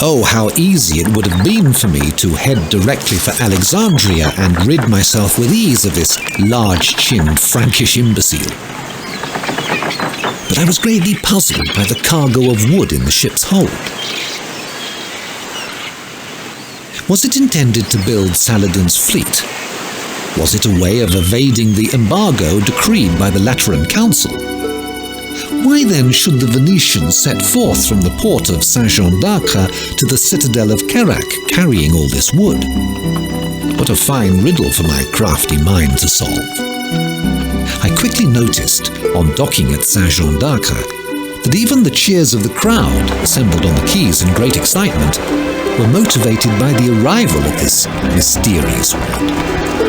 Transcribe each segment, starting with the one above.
Oh, how easy it would have been for me to head directly for Alexandria and rid myself with ease of this large-chinned Frankish imbecile. But I was greatly puzzled by the cargo of wood in the ship's hold. Was it intended to build Saladin's fleet? Was it a way of evading the embargo decreed by the Lateran Council? Why then should the Venetians set forth from the port of Saint-Jean d'Acre to the citadel of Kerak, carrying all this wood? What a fine riddle for my crafty mind to solve. I quickly noticed, on docking at Saint-Jean d'Acre, that even the cheers of the crowd, assembled on the quays in great excitement, were motivated by the arrival of this mysterious wood.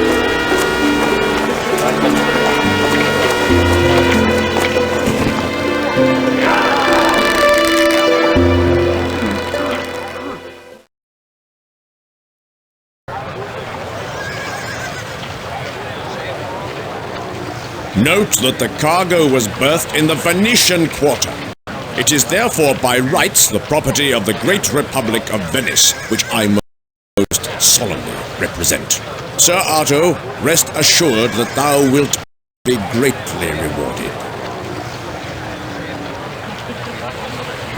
Note that the cargo was berthed in the Venetian quarter. It is therefore by rights the property of the Great Republic of Venice, which I most solemnly represent. Sir Arto, rest assured that thou wilt be greatly rewarded.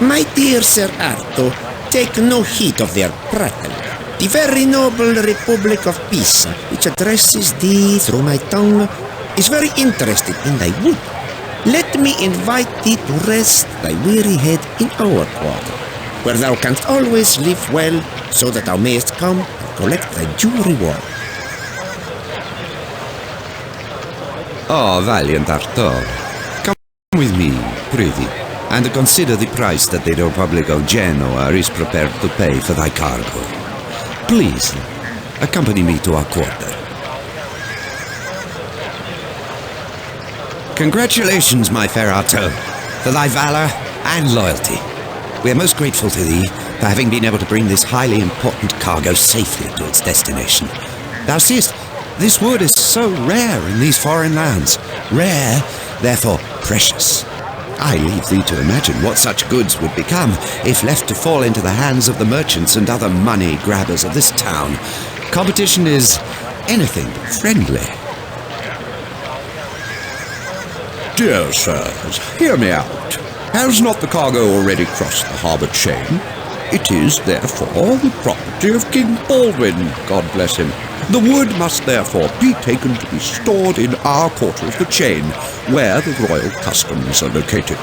My dear Sir Arto, take no heed of their prattle. The very noble Republic of Pisa, which addresses thee through my tongue, is very interested in thy wood. Let me invite thee to rest thy weary head in our quarter, where thou canst always live well, so that thou mayest come and collect thy due reward. Oh, valiant Arthur, come with me, prithee, and consider the price that the Republic of Genoa is prepared to pay for thy cargo. Please, accompany me to our quarter. Congratulations, my fair Arto, for thy valor and loyalty. We are most grateful to thee for having been able to bring this highly important cargo safely to its destination. Thou seest, this wood is so rare in these foreign lands. Rare, therefore precious. I leave thee to imagine what such goods would become if left to fall into the hands of the merchants and other money grabbers of this town. Competition is anything but friendly. Dear sirs, hear me out. Has not the cargo already crossed the harbour chain? It is, therefore, the property of King Baldwin, God bless him. The wood must therefore be taken to be stored in our quarter of the chain, where the royal customs are located.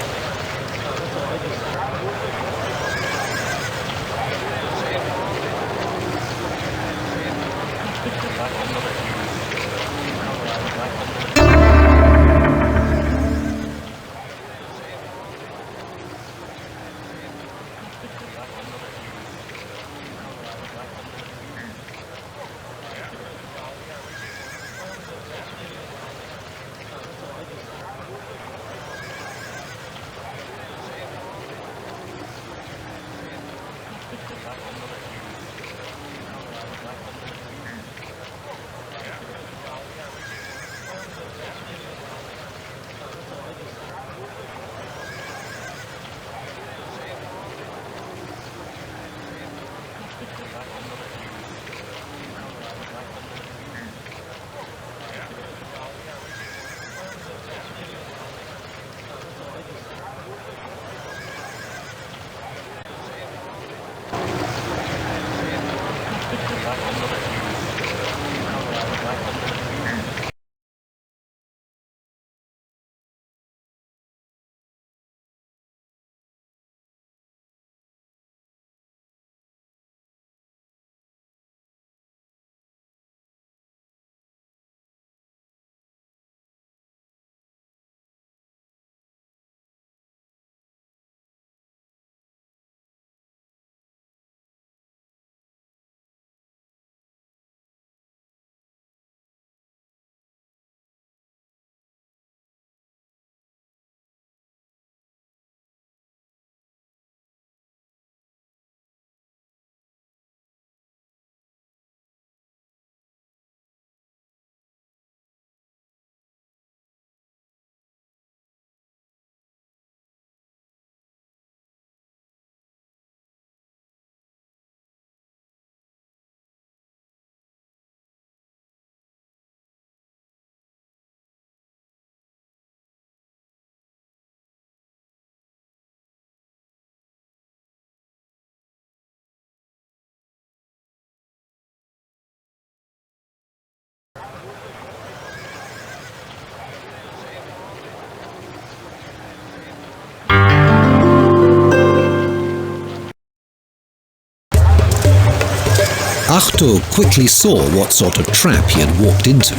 Arto quickly saw what sort of trap he had walked into.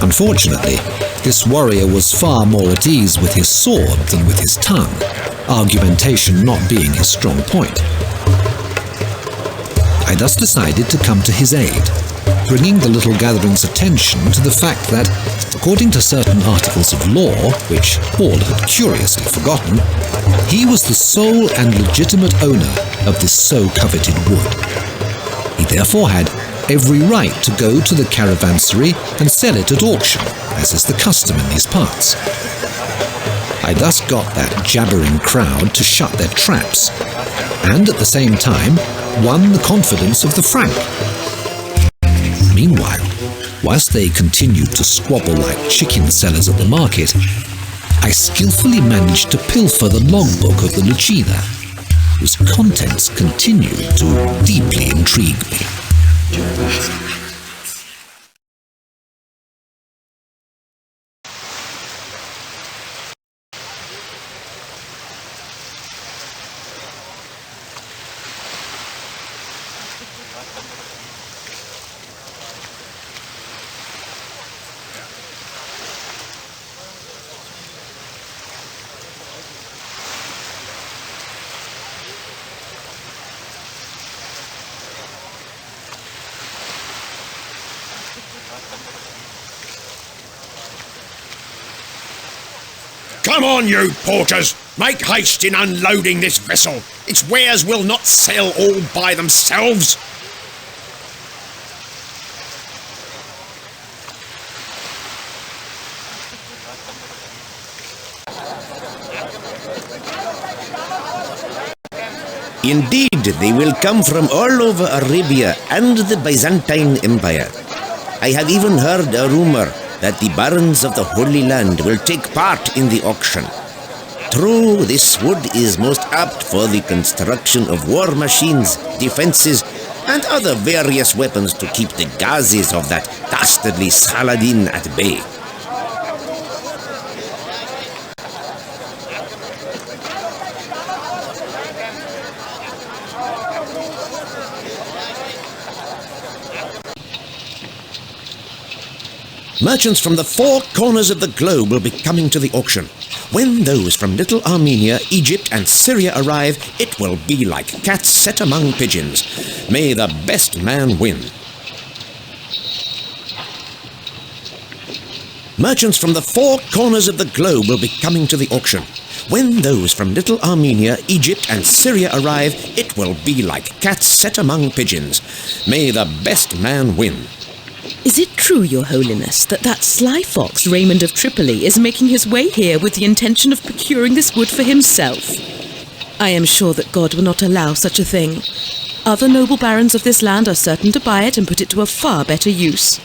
Unfortunately, this warrior was far more at ease with his sword than with his tongue, argumentation not being his strong point. I thus decided to come to his aid, bringing the little gathering's attention to the fact that, according to certain articles of law, which Paul had curiously forgotten, he was the sole and legitimate owner of this so coveted wood. He therefore had every right to go to the caravansary and sell it at auction, as is the custom in these parts. I thus got that jabbering crowd to shut their traps, and at the same time won the confidence of the Frank. Meanwhile, whilst they continued to squabble like chicken sellers at the market, I skillfully managed to pilfer the logbook of the Lucina, whose contents continued to deeply intrigue me. Come on, you porters! Make haste in unloading this vessel. Its wares will not sail all by themselves. Indeed, they will come from all over Arabia and the Byzantine Empire. I have even heard a rumor that the barons of the Holy Land will take part in the auction. True, this wood is most apt for the construction of war machines, defenses, and other various weapons to keep the Ghazis of that dastardly Saladin at bay. Merchants from the four corners of the globe will be coming to the auction. When those from Little Armenia, Egypt, and Syria arrive, it will be like cats set among pigeons. May the best man win. Merchants from the four corners of the globe will be coming to the auction. When those from Little Armenia, Egypt, and Syria arrive, it will be like cats set among pigeons. May the best man win. Is it true, Your Holiness, that sly fox Raymond of Tripoli is making his way here with the intention of procuring this wood for himself? I am sure that God will not allow such a thing. Other noble barons of this land are certain to buy it and put it to a far better use.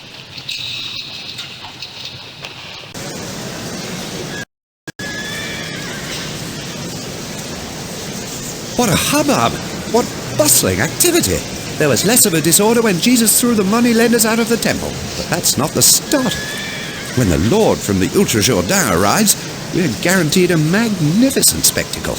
What a hubbub! What bustling activity! There was less of a disorder when Jesus threw the moneylenders out of the temple, but that's not the start. When the Lord from the Ultra Jourdain arrives, we're guaranteed a magnificent spectacle.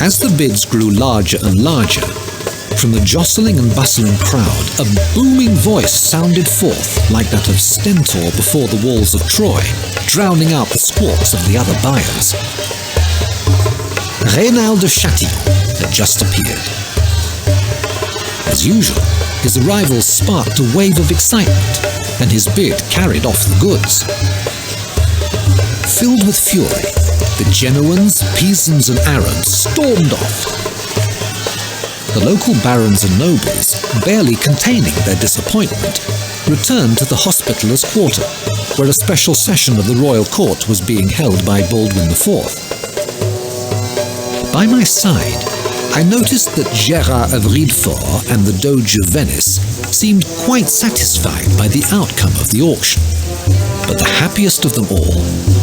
As the bids grew larger and larger, from the jostling and bustling crowd, a booming voice sounded forth like that of Stentor before the walls of Troy, drowning out the squawks of the other buyers. Reynald de Chatillon had just appeared. As usual, his arrival sparked a wave of excitement, and his bid carried off the goods. Filled with fury, the Genoans, Pisans and Arabs stormed off. The local barons and nobles, barely containing their disappointment, returned to the Hospitallers' quarter, where a special session of the royal court was being held by Baldwin IV. By my side, I noticed that Gerard of Riedfort and the Doge of Venice seemed quite satisfied by the outcome of the auction. But the happiest of them all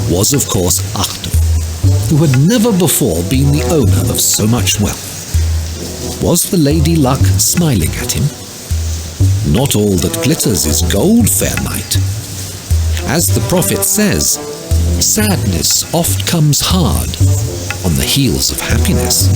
was, of course, Arthur, who had never before been the owner of so much wealth. Was the Lady Luck smiling at him? Not all that glitters is gold, fair knight. As the prophet says, sadness oft comes hard on the heels of happiness.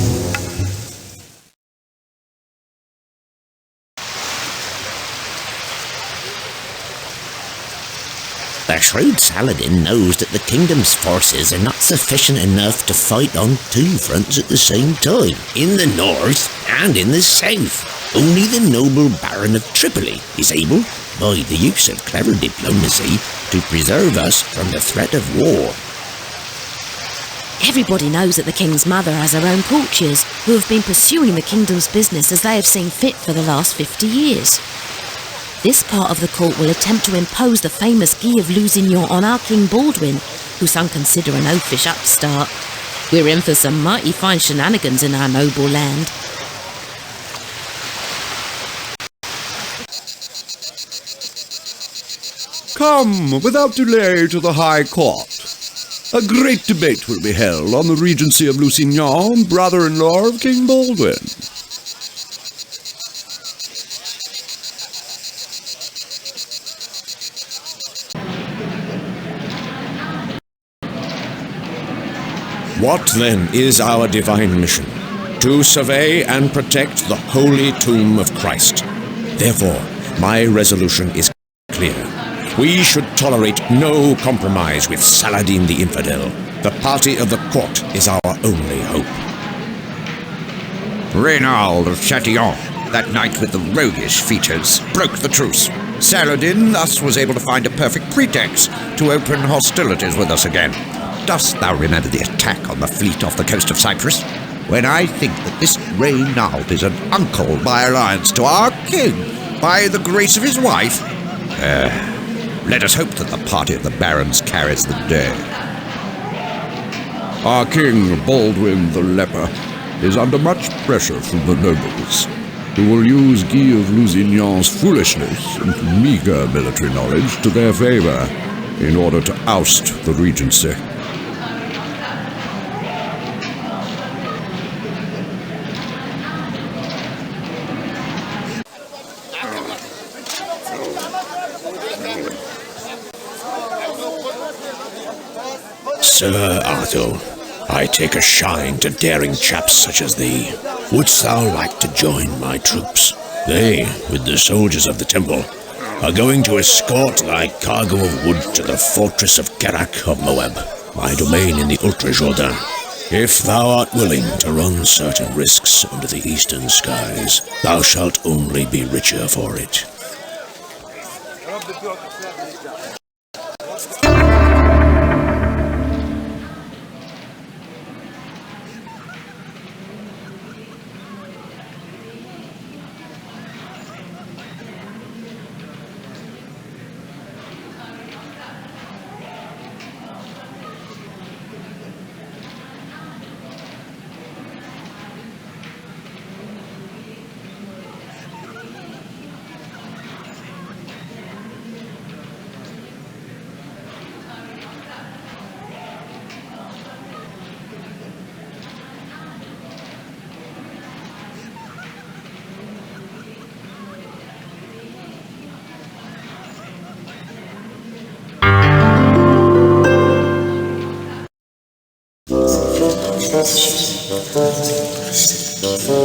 The shrewd Saladin knows that the kingdom's forces are not sufficient enough to fight on two fronts at the same time, in the north and in the south. Only the noble Baron of Tripoli is able, by the use of clever diplomacy, to preserve us from the threat of war. Everybody knows that the king's mother has her own courtiers, who have been pursuing the kingdom's business as they have seen fit for the last 50 years. This part of the court will attempt to impose the famous Guy of Lusignan on our King Baldwin, who some consider an oafish upstart. We're in for some mighty fine shenanigans in our noble land. Come, without delay, to the High Court. A great debate will be held on the regency of Lusignan, brother-in-law of King Baldwin. What then is our divine mission? To survey and protect the holy tomb of Christ. Therefore, my resolution is clear. We should tolerate no compromise with Saladin the Infidel. The party of the court is our only hope. Reynald of Chatillon, that knight with the roguish features, broke the truce. Saladin thus was able to find a perfect pretext to open hostilities with us again. Dost thou remember the attack on the fleet off the coast of Cyprus? When I think that this Reynald is an uncle by alliance to our king, by the grace of his wife, let us hope that the party of the barons carries the day. Our king, Baldwin the Leper, is under much pressure from the nobles, who will use Guy of Lusignan's foolishness and meager military knowledge to their favor in order to oust the regency. Sir Arthur, I take a shine to daring chaps such as thee. Wouldst thou like to join my troops? They, with the soldiers of the temple, are going to escort thy cargo of wood to the fortress of Kerak of Moab, my domain in the Ultra-Jordan. If thou art willing to run certain risks under the eastern skies, thou shalt only be richer for it.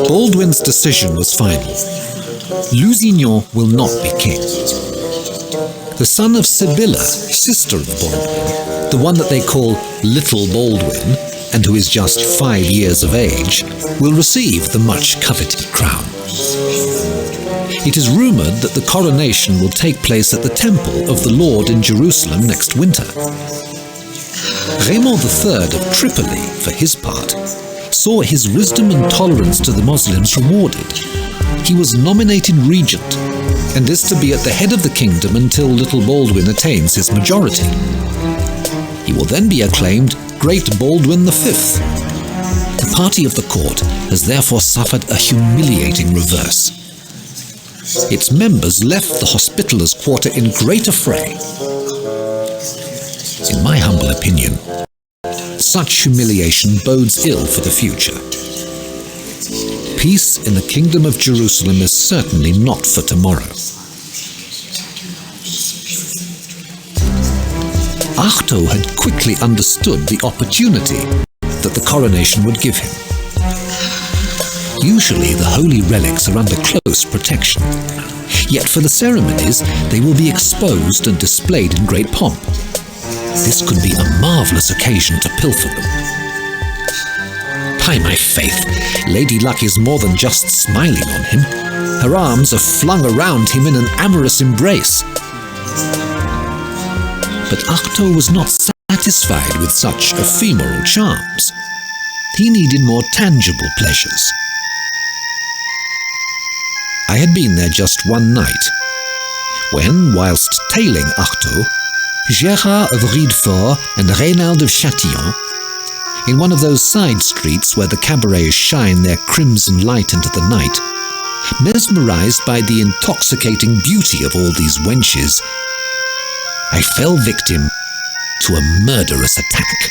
Baldwin's decision was final. Lusignan will not be king. The son of Sibylla, sister of Baldwin, the one that they call Little Baldwin, and who is just 5 years of age, will receive the much-coveted crown. It is rumoured that the coronation will take place at the Temple of the Lord in Jerusalem next winter. Raymond III of Tripoli, for his part, saw his wisdom and tolerance to the Muslims rewarded. He was nominated regent, and is to be at the head of the kingdom until Little Baldwin attains his majority. He will then be acclaimed Great Baldwin V. The party of the court has therefore suffered a humiliating reverse. Its members left the Hospitallers' quarter in great affray. In my humble opinion, such humiliation bodes ill for the future. Peace in the Kingdom of Jerusalem is certainly not for tomorrow. Artaud had quickly understood the opportunity that the coronation would give him. Usually the holy relics are under close protection, yet for the ceremonies they will be exposed and displayed in great pomp. This could be a marvellous occasion to pilfer them. By my faith, Lady Luck is more than just smiling on him. Her arms are flung around him in an amorous embrace. But Artaud was not satisfied with such ephemeral charms. He needed more tangible pleasures. I had been there just one night, when, whilst tailing Artaud, Gérard of Riedefort and Reynald of Châtillon, in one of those side streets where the cabarets shine their crimson light into the night, mesmerized by the intoxicating beauty of all these wenches, I fell victim to a murderous attack.